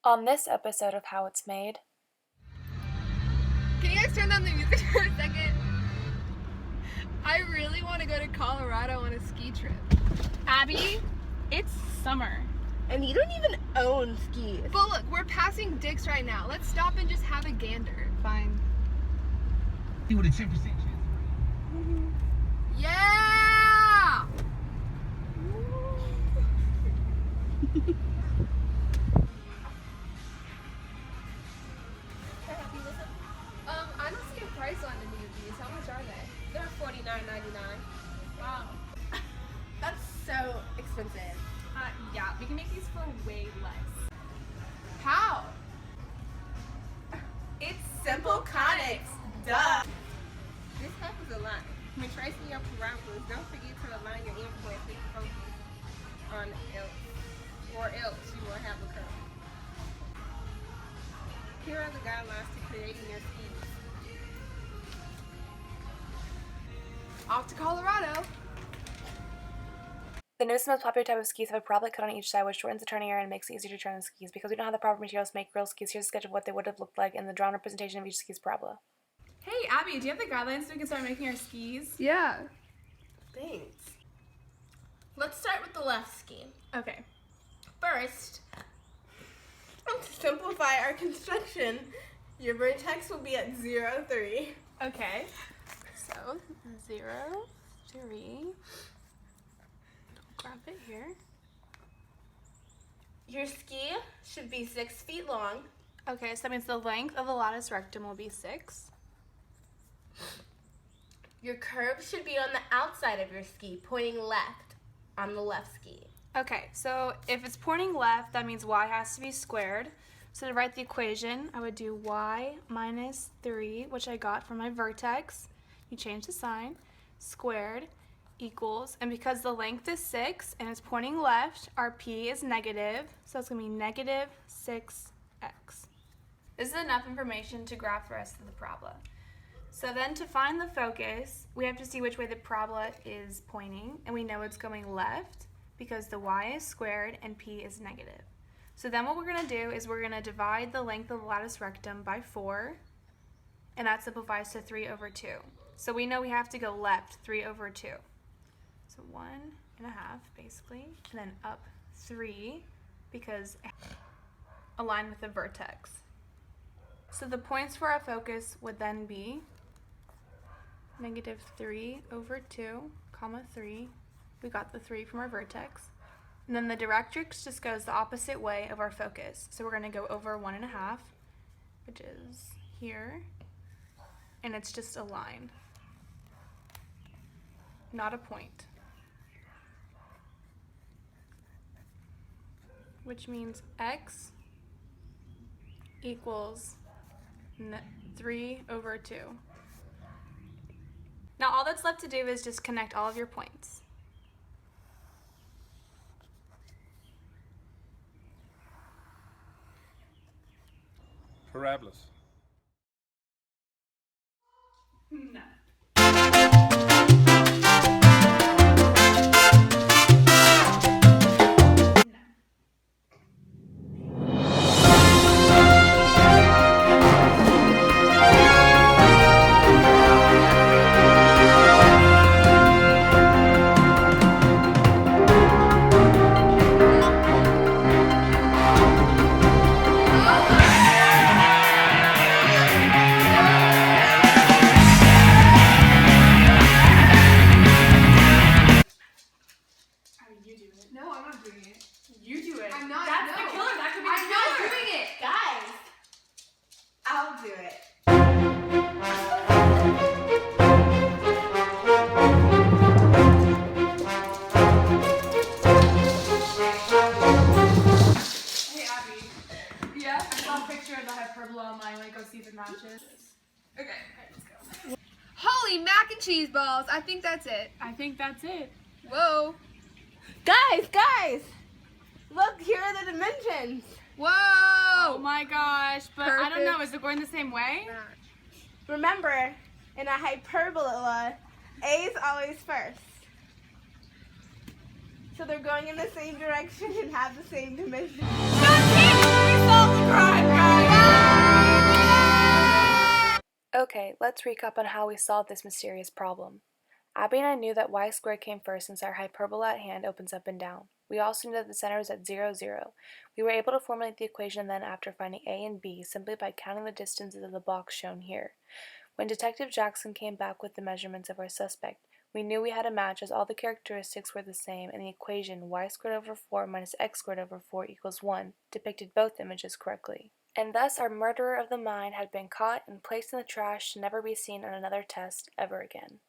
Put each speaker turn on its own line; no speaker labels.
On this episode of How It's Made.
Can you guys turn down the music for a second? I really want to go to Colorado on a ski trip.
Abby, it's summer.
And you don't even own skis.
But look, we're passing Dick's right now. Let's stop and just have a gander.
Fine.
See what a 10% chance.
Yeah! I don't see a price on any of these. How much are they?
They're $49.99.
Wow.
That's so expensive.
Yeah, we can make these for way less.
How?
It's simple conics. Duh.
This happens a lot. When tracing your parameters, don't forget to align your input with focus on else, or else you will have a curve. Here are the guidelines to creating your skis.
Off to Colorado.
The newest and most popular type of skis have a prop cut on each side, which shortens the turning area and makes it easier to turn the skis. Because we don't have the proper materials to make real skis, here's a sketch of what they would have looked like in the drawn representation of each ski's parabola.
Hey, Abby, do you have the guidelines so we can start making our skis?
Yeah.
Thanks. Let's start with the left ski.
Okay.
First, to simplify our construction, your vertex will be at 0, 3.
Okay. So, 0, 3. Grab it here.
Your ski should be 6 feet long.
Okay, so that means the length of the latus rectum will be 6.
Your curve should be on the outside of your ski, pointing left on the left ski.
Okay, so if it's pointing left, that means y has to be squared. So to write the equation, I would do y minus 3, which I got from my vertex. You change the sign, squared equals, and because the length is 6 and it's pointing left, our p is negative, so it's going to be negative 6x. This is enough information to graph the rest of the parabola. So then to find the focus, we have to see which way the parabola is pointing, and we know it's going left because the y is squared and p is negative. So then what we're going to do is we're going to divide the length of the latus rectum by 4, and that simplifies to 3 over 2. So we know we have to go left 3 over 2. So 1.5 basically, and then up 3 because align with the vertex. So the points for our focus would then be negative 3 over 2, comma 3. We got the 3 from our vertex. And then the directrix just goes the opposite way of our focus. So we're going to go over 1.5, which is here, and it's just a line, not a point. Which means x equals 3 over 2. Now all that's left to do is just connect all of your points.
Parabolas.
No.
No, I'm not doing it.
You do it.
I'm not.
That's
no.
the killer. That could be
I'm
the
not
killer.
doing it.
Guys, I'll do it.
Hey Abby,
Yeah.
I saw a picture of the hyperbola online. Like, go see if it matches.
Okay.
Alright, let's go.
Holy mac and cheese balls. I think that's it.
I think that's it.
Whoa.
Guys! Look, here are the dimensions.
Whoa.
Oh my gosh, but I don't know.
Perfect.
Is it going the same way?
Remember, in a hyperbola, A is always first. So they're going in the same direction and have the same dimensions.
We solved the
Okay, let's recap on how we solved this mysterious problem. Abby and I knew that y squared came first since our hyperbola at hand opens up and down. We also knew that the center was at 0, 0. We were able to formulate the equation then after finding a and b simply by counting the distances of the box shown here. When Detective Jackson came back with the measurements of our suspect, we knew we had a match as all the characteristics were the same and the equation y squared over 4 minus x squared over 4 equals 1 depicted both images correctly. And thus our murderer of the mind had been caught and placed in the trash to never be seen on another test ever again.